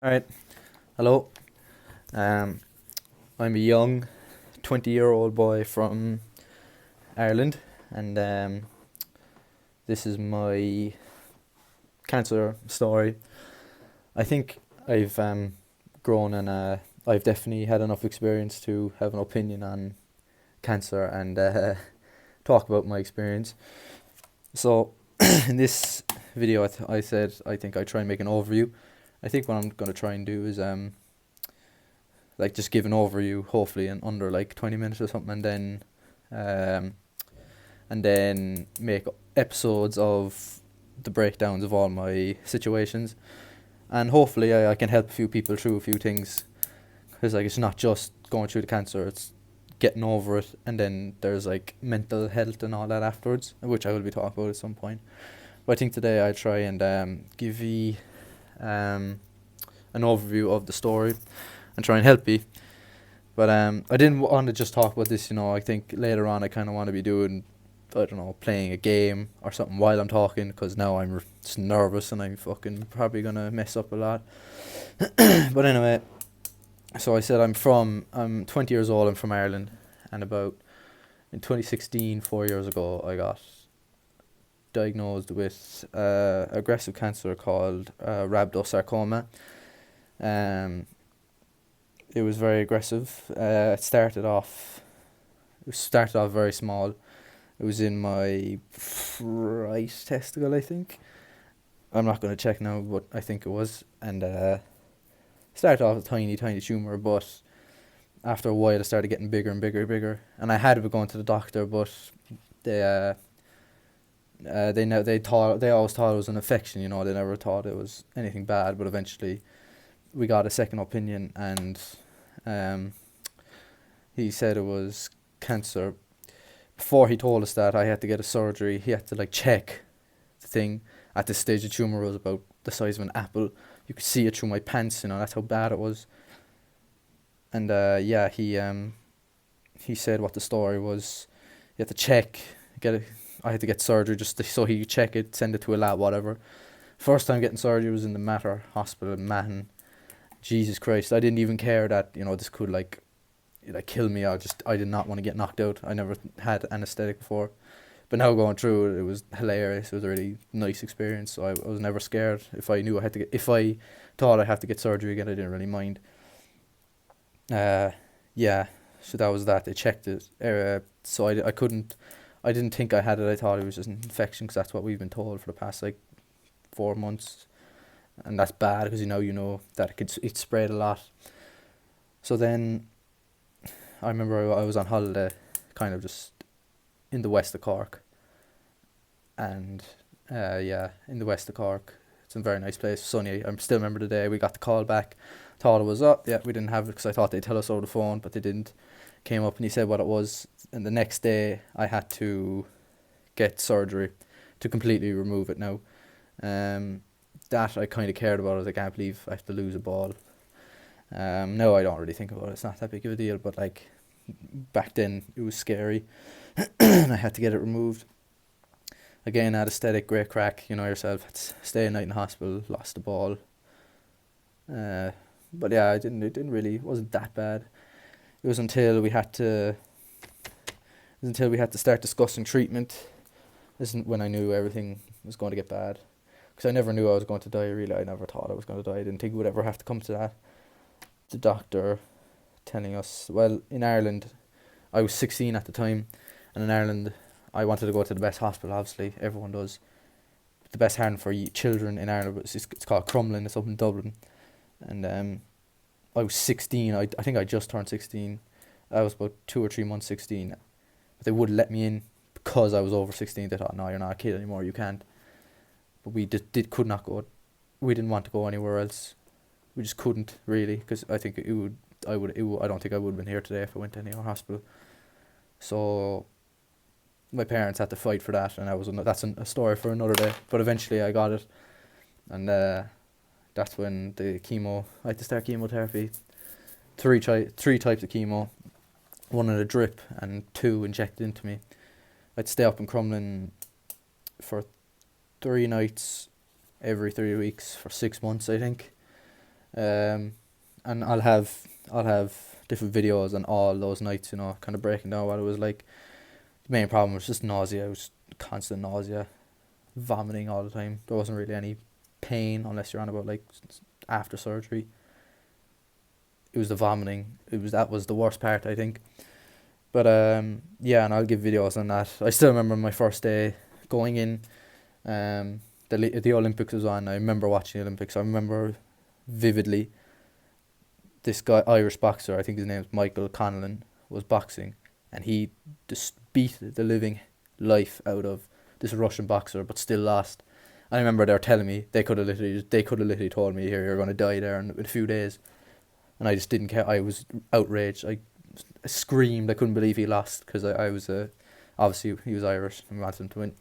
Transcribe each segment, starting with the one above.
All right. Hello. Um, I'm a young 20-year-old boy from Ireland, and this is my cancer story. I think I've grown and I've definitely had enough experience to have an opinion on cancer and talk about my experience. So, in this video, I said I think I try and make an overview. I think what I'm going to try and do is like just give an overview, hopefully in under like 20 minutes or something, um, and then make episodes of the breakdowns of all my situations, and hopefully I can help a few people through a few things, because like it's not just going through the cancer, it's getting over it, and then there's like mental health and all that afterwards, which I will be talking about at some point. But I think today I try and give you um, an overview of the story and try and help you. But I didn't want to just talk about this, I think later on I kind of want to be doing, I don't know, playing a game or something while I'm talking, because now I'm just nervous and I'm fucking probably going to mess up a lot. But anyway, so I said I'm 20 years old, I'm from Ireland, and about in 2016, 4 years ago, I got diagnosed with aggressive cancer called rhabdomyosarcoma. Um, it was very aggressive. It started off very small. It was in my right testicle, I think. I'm not going to check now, but I think it was. And started off a tiny, tiny tumour, but after a while it started getting bigger and bigger and bigger. And I had been going to the doctor, but they they always thought it was an infection. They never thought it was anything bad. But eventually, we got a second opinion, and um, he said it was cancer. Before he told us that, I had to get a surgery. He had to like check the thing. At this stage, the tumor was about the size of an apple. You could see it through my pants. That's how bad it was. And yeah, he said what the story was. You had to check, get it. I had to get surgery so he could check it, send it to a lab, whatever. First time getting surgery was in the Mater Hospital in Mahon. Jesus Christ, I didn't even care that this could like kill me. I did not want to get knocked out. I never had anesthetic before, but now going through it, it was hilarious. It was a really nice experience. So I was never scared. If I thought I had to get surgery again, I didn't really mind. Yeah, so that was that. They checked it. So I didn't think I had it. I thought it was just an infection, because that's what we've been told for the past like 4 months, and that's bad because you know that it spread a lot. So then I remember I was on holiday, kind of just in the west of Cork, and yeah, in the west of Cork, it's a very nice place, sunny. I still remember the day we got the call back. Thought it was up. Yeah, we didn't have it because I thought they'd tell us over the phone, but they didn't. Came up and he said what it was, and the next day I had to get surgery to completely remove it. Now, that I kind of cared about. I can't believe I have to lose a ball. No, I don't really think about it. It's not that big of a deal, but like back then it was scary, and I had to get it removed. Again, anesthetic, great crack. You know yourself. Had to stay a night in hospital. Lost the ball. But yeah, I didn't. It didn't really. It wasn't that bad. It was until we had to. It was until we had to start discussing treatment. This is when I knew everything was going to get bad. Because I never knew I was going to die. Really, I never thought I was going to die. I didn't think it would ever have to come to that. The doctor telling us, well, in Ireland, I was 16 at the time, and in Ireland, I wanted to go to the best hospital. Obviously, everyone does. But the best harm for children in Ireland it's called Crumlin. It's up in Dublin, and I was 16. I think I just turned 16. I was about 2 or 3 months 16. But they wouldn't let me in because I was over 16. They thought, no, you're not a kid anymore. You can't. But we could not go. We didn't want to go anywhere else. We just couldn't really, because I think I don't think I would have been here today if I went to any other hospital. So my parents had to fight for that, and that's a story for another day. But eventually I got it, and that's when I had to start chemotherapy. Three types of chemo, one in a drip and two injected into me. I'd stay up in Crumlin for 3 nights every 3 weeks for 6 months, I think. Um, and I'll have different videos on all those nights, kind of breaking down what it was like. The main problem was just nausea. It was constant nausea, vomiting all the time. There wasn't really any pain unless you're on about like after surgery. It was the vomiting. That was the worst part, I think. But yeah, and I'll give videos on that. I still remember my first day going in. The Olympics was on. I remember watching the Olympics. I remember vividly this guy, Irish boxer, I think his name's Michael Connellan, was boxing, and he just beat the living life out of this Russian boxer, but still lost. I remember they were telling me they could have literally told me, here, you're going to die there in a few days, and I just didn't care. I was outraged. I screamed. I couldn't believe he lost, because I was obviously he was Irish and we wanted him to win.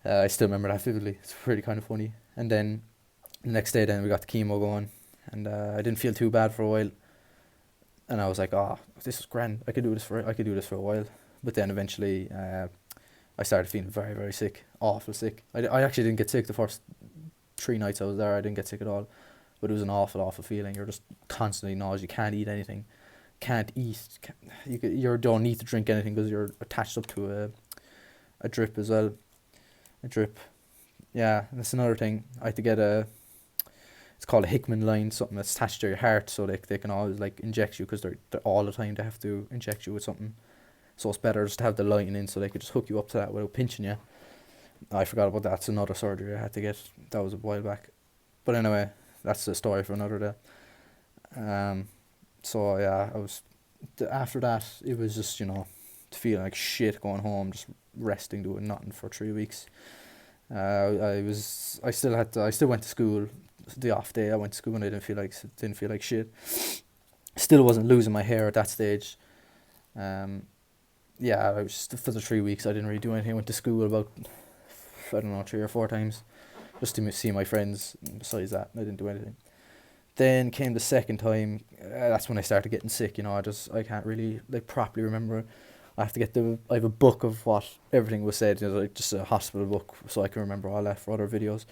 I still remember that vividly. It's really kind of funny. And then the next day, then we got the chemo going, and I didn't feel too bad for a while. And I was like, oh, this is grand. I could do this for a while. But then eventually, I started feeling very, very sick, awful sick. I actually didn't get sick the first 3 nights I was there. I didn't get sick at all, but it was an awful, awful feeling. You're just constantly nauseous. You can't eat anything. Can't eat. You don't need to drink anything because you're attached up to a drip as well. A drip. Yeah, that's another thing. I had to get it's called a Hickman line, something that's attached to your heart, so they can always like inject you, because they're all the time they have to inject you with something. So it's better just to have the line in, so they could just hook you up to that without pinching you. I forgot about that. It's another surgery I had to get. That was a while back. But anyway, that's a story for another day. So yeah, after that, it was just, feeling like shit, going home, just resting, doing nothing for 3 weeks. I still went to school. The off day I went to school and I didn't feel like shit. Still wasn't losing my hair at that stage. Yeah, I was for the 3 weeks I didn't really do anything. I went to school about, I don't know, 3 or 4 times, just to see my friends. Besides that, I didn't do anything. Then came the second time. That's when I started getting sick. I can't really like properly remember. I have a book of what everything was said, like just a hospital book, so I can remember all that for other videos.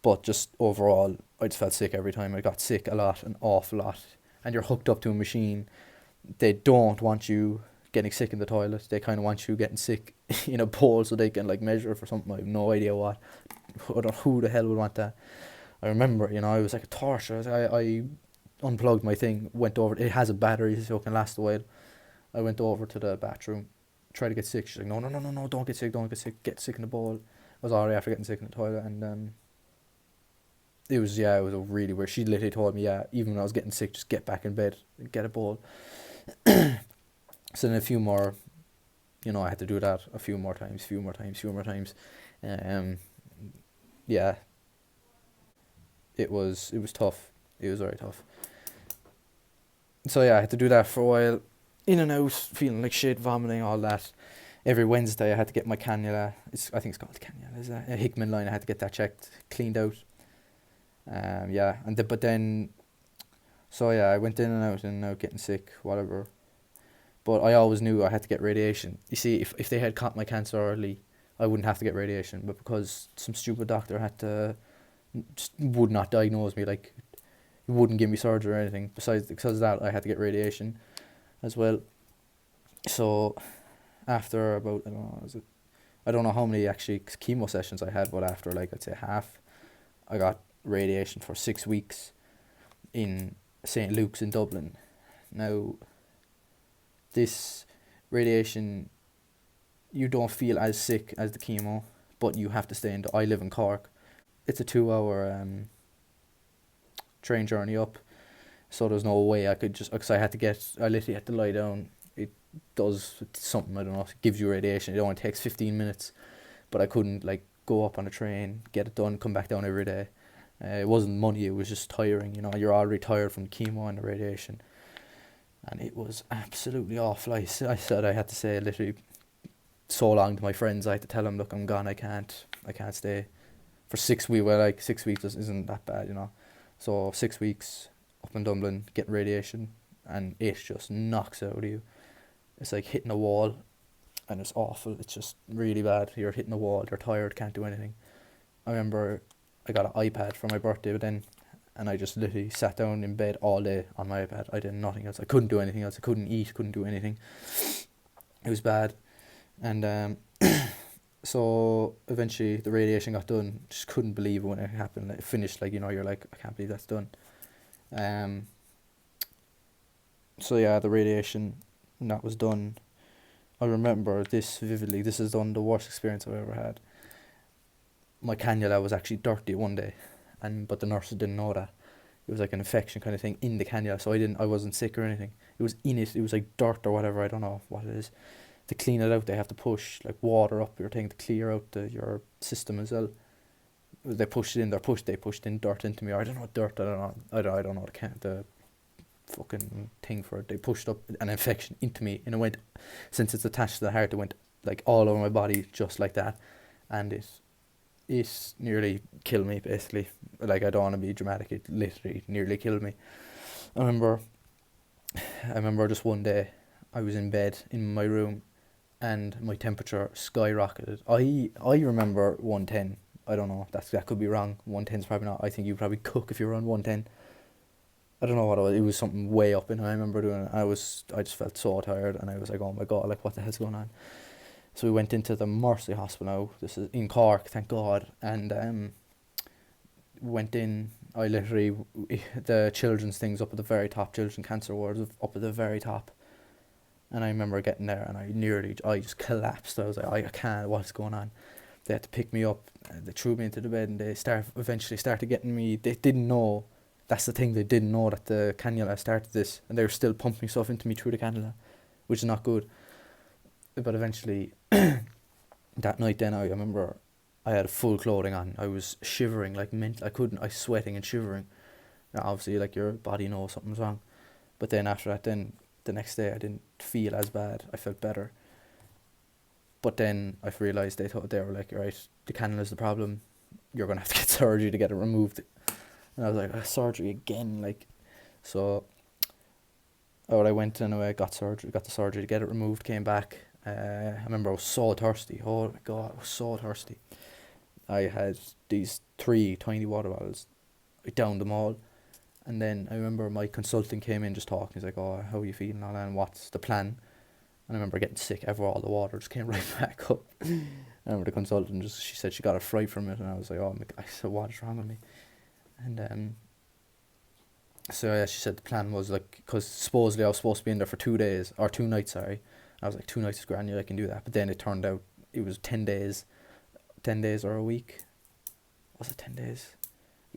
But just overall, I just felt sick every time. I got sick a lot, an awful lot. And you're hooked up to a machine. They don't want you getting sick in the toilet. They kind of want you getting sick in a bowl so they can like measure for something. I have no idea what. I don't know who the hell would want that. I remember, it was like a torture. I unplugged my thing, went over. It has a battery, so it can last a while. I went over to the bathroom, tried to get sick. She's like, no, don't get sick, get sick in the bowl. I was already after getting sick in the toilet, and it was really weird. She literally told me, even when I was getting sick, just get back in bed and get a bowl. So then a few more, I had to do that a few more times. Yeah, it was tough. It was very tough. So yeah, I had to do that for a while, in and out, feeling like shit, vomiting, all that. Every Wednesday I had to get my cannula. I think it's called cannula. Is that a Hickman line? I had to get that checked, cleaned out. But then, so yeah, I went in and out getting sick, whatever. But I always knew I had to get radiation. You see, if they had caught my cancer early, I wouldn't have to get radiation. But because some stupid doctor just would not diagnose me, like, he wouldn't give me surgery or anything. Because of that, I had to get radiation as well. So after about, I don't know how many actually chemo sessions I had, but after like I'd say half, I got radiation for 6 weeks in St. Luke's in Dublin. Now, this radiation, you don't feel as sick as the chemo, but you have to stay I live in Cork. It's a 2-hour train journey up, so there's no way I could just, because I literally had to lie down. It does something, I don't know, it gives you radiation. It only takes 15 minutes, but I couldn't like go up on a train, get it done, come back down every day. It wasn't money, it was just tiring. You're already tired from the chemo and the radiation, and it was absolutely awful. I said I had to say literally so long to my friends. I had to tell them, look, I'm gone, I can't stay for 6 weeks. Well, like 6 weeks isn't that bad, So 6 weeks up in Dublin getting radiation, and it just knocks out of you. It's like hitting a wall, and it's awful. It's just really bad. You're hitting a wall, you're tired, can't do anything. I remember I got an iPad for my birthday, but then and I just literally sat down in bed all day on my iPad. I did nothing else. I couldn't do anything else. I couldn't eat, couldn't do anything. It was bad. And so eventually the radiation got done. Just couldn't believe it when it happened. It finished, like, you're like, I can't believe that's done. So yeah, the radiation, and that was done. I remember this vividly. This is the worst experience I've ever had. My cannula was actually dirty one day, but the nurses didn't know that. It was like an infection kind of thing in the cannula, so I wasn't sick or anything. It was in it. It was like dirt or whatever. I don't know what it is. To clean it out, they have to push like water up your thing to clear out your system as well. They pushed it in. They pushed in dirt into me. Or I don't know what dirt. I don't know. I don't know the fucking thing for it. They pushed up an infection into me, and it went, since it's attached to the heart, it went like all over my body just like that, and it nearly killed me basically. Like, I don't want to be dramatic. It literally nearly killed me. I remember just one day I was in bed in my room, and my temperature skyrocketed. I remember 110. I don't know. That could be wrong. 110's probably not. I think you probably cook if you're around 110. I don't know what it was. It was something way up, and I remember doing it. I just felt so tired, and I was like, oh my God, like, what the hell's going on? So we went into the Mercy Hospital now. This is in Cork, thank God. And went in. I literally, the children's things up at the very top, children cancer wards up at the very top. And I remember getting there, and I just collapsed. I was like, I can't, what's going on? They had to pick me up, and they threw me into the bed, and they eventually started getting me. They didn't know, that's the thing, they didn't know that the cannula started this, and they were still pumping stuff into me through the cannula, which is not good. But eventually, that night then, I remember I had full clothing on. I was shivering, like I was sweating and shivering. Now, obviously, like, your body knows something's wrong. But then after that, then the next day I didn't feel as bad. I felt better. But then I realised they were like, right, the cannula's the problem. You're going to have to get surgery to get it removed. And I was like, surgery again, like. So I went anyway, got the surgery to get it removed, came back. I remember I was so thirsty. Oh my God, I was so thirsty. I had these 3 tiny water bottles. I downed them all. And then I remember my consultant came in just talking. He's like, oh, how are you feeling and all that, and what's the plan? And I remember getting sick. All the water just came right back up. I remember the consultant she said she got a fright from it, and I was like, oh, I said, what is wrong with me? And so yeah, she said the plan was, like, because supposedly I was supposed to be in there for 2 days, or 2 nights, sorry. I was like, 2 nights is grand, yeah, I can do that. But then it turned out it was 10 days or a week. Was it 10 days?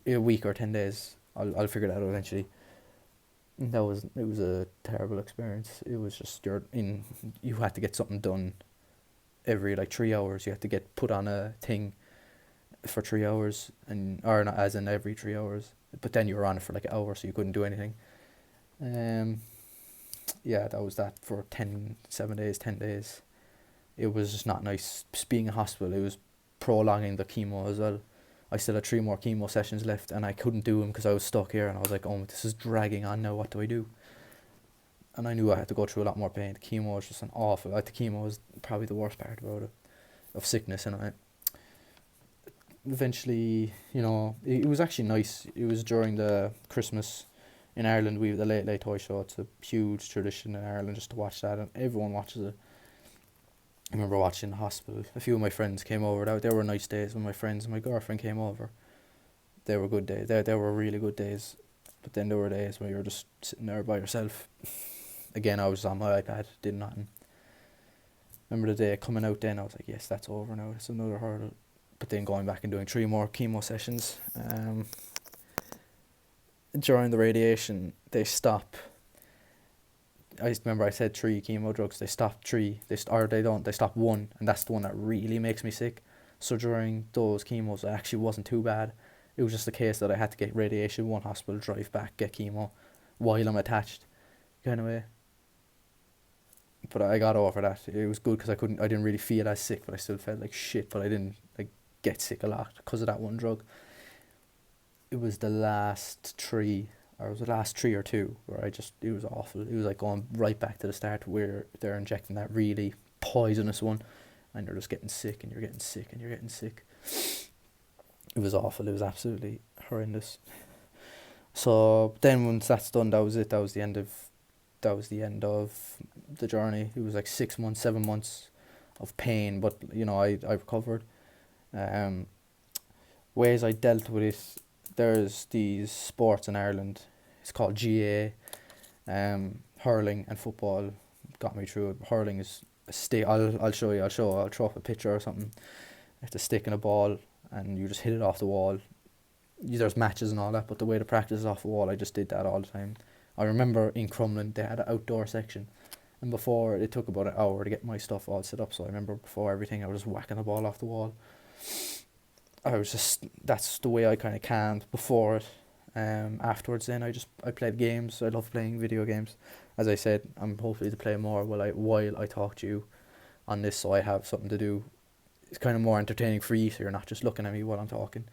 A week or 10 days. I'll figure that out eventually. It was a terrible experience. It was just you had to get something done every like 3 hours. You had to get put on a thing for 3 hours, or not as in every 3 hours. But then you were on it for like an hour, so you couldn't do anything. Yeah, that was that for 7 days, 10 days. It was just not nice. Just being in hospital, it was prolonging the chemo as well. I still had 3 more chemo sessions left, and I couldn't do them because I was stuck here, and I was like, oh, this is dragging on now, what do I do? And I knew I had to go through a lot more pain. The chemo was just the chemo was probably the worst part about it, of sickness, and eventually, it was actually nice. It was during the Christmas in Ireland. We have the Late Late Toy Show. It's a huge tradition in Ireland just to watch that, and everyone watches it. I remember watching the hospital. A few of my friends came over. There were nice days when my friends and my girlfriend came over. They were good days. They were really good days. But then there were days where you were just sitting there by yourself. Again, I was on my iPad, did nothing. Remember the day coming out then, I was like, yes, that's over now. It's another hurdle. But then going back and doing 3 more chemo sessions. During the radiation, they stop. I remember I said 3 chemo drugs. They stopped 3. They stop 1, and that's the one that really makes me sick. So during those chemos, it actually wasn't too bad. It was just a case that I had to get radiation, 1 hospital, drive back, get chemo, while I'm attached, kind of way. But I got over that. It was good because I didn't really feel as sick, but I still felt like shit. But I didn't get sick a lot because of that 1 drug. It was the last 3. Or it was the last 3 or 2 where it was awful. It was like going right back to the start where they're injecting that really poisonous one, and you're just getting sick, and you're getting sick, and you're getting sick. It was awful. It was absolutely horrendous. So then once that's done, that was it. That was the end of the journey. It was like 6 months, 7 months of pain, but I recovered. Um, Ways I dealt with it. There's these sports in Ireland. It's called GA. Hurling and football got me through it. Hurling is a stick. I'll show you. I'll throw up a picture or something. It's a stick and a ball, and you just hit it off the wall. There's matches and all that, but the way to practice is off the wall. I just did that all the time. I remember in Crumlin they had an outdoor section, and before it took about an hour to get my stuff all set up. So I remember before everything, I was just whacking the ball off the wall. That's the way I kind of calmed before it. Afterwards, then I played games. I love playing video games. As I said, I'm hopefully to play more while I talk to you on this, so I have something to do. It's kind of more entertaining for you, so you're not just looking at me while I'm talking.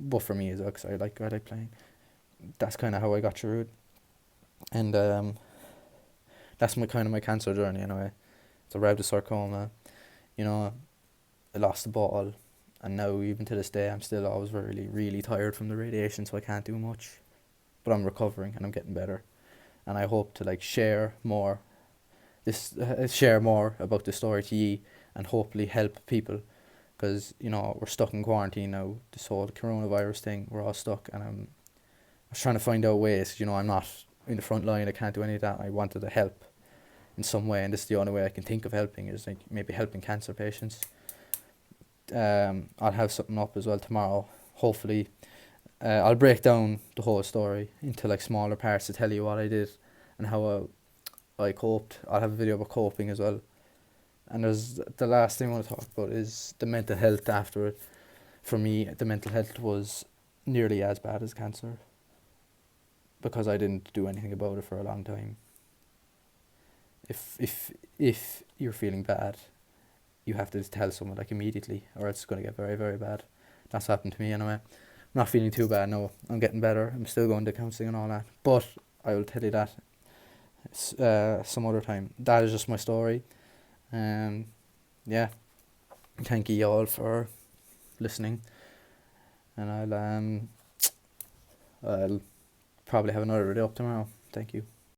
But for me as well, because I like playing. That's kind of how I got through it, and that's my cancer journey anyway. It's a rhabdosarcoma. I lost the ball, and now even to this day I'm still always really really tired from the radiation, so I can't do much. But I'm recovering and I'm getting better, and I hope to share more about this story to ye, and hopefully help people, because we're stuck in quarantine now. This whole coronavirus thing, we're all stuck, and I was trying to find out ways. I'm not in the front line. I can't do any of that. I wanted to help in some way, and this is the only way I can think of helping, is like maybe helping cancer patients. I'll have something up as well tomorrow. Hopefully, I'll break down the whole story into like smaller parts to tell you what I did and how I coped. I'll have a video about coping as well. And there's the last thing I want to talk about is the mental health after it. For me, the mental health was nearly as bad as cancer, because I didn't do anything about it for a long time. If you're feeling bad, you have to tell someone like immediately, or it's going to get very very bad. That's happened to me anyway. I'm not feeling too bad now. I'm getting better. I'm still going to counselling and all that, but I will tell you that some other time. That is just my story. Yeah. Thank you all for listening, and I'll probably have another video up tomorrow. Thank you.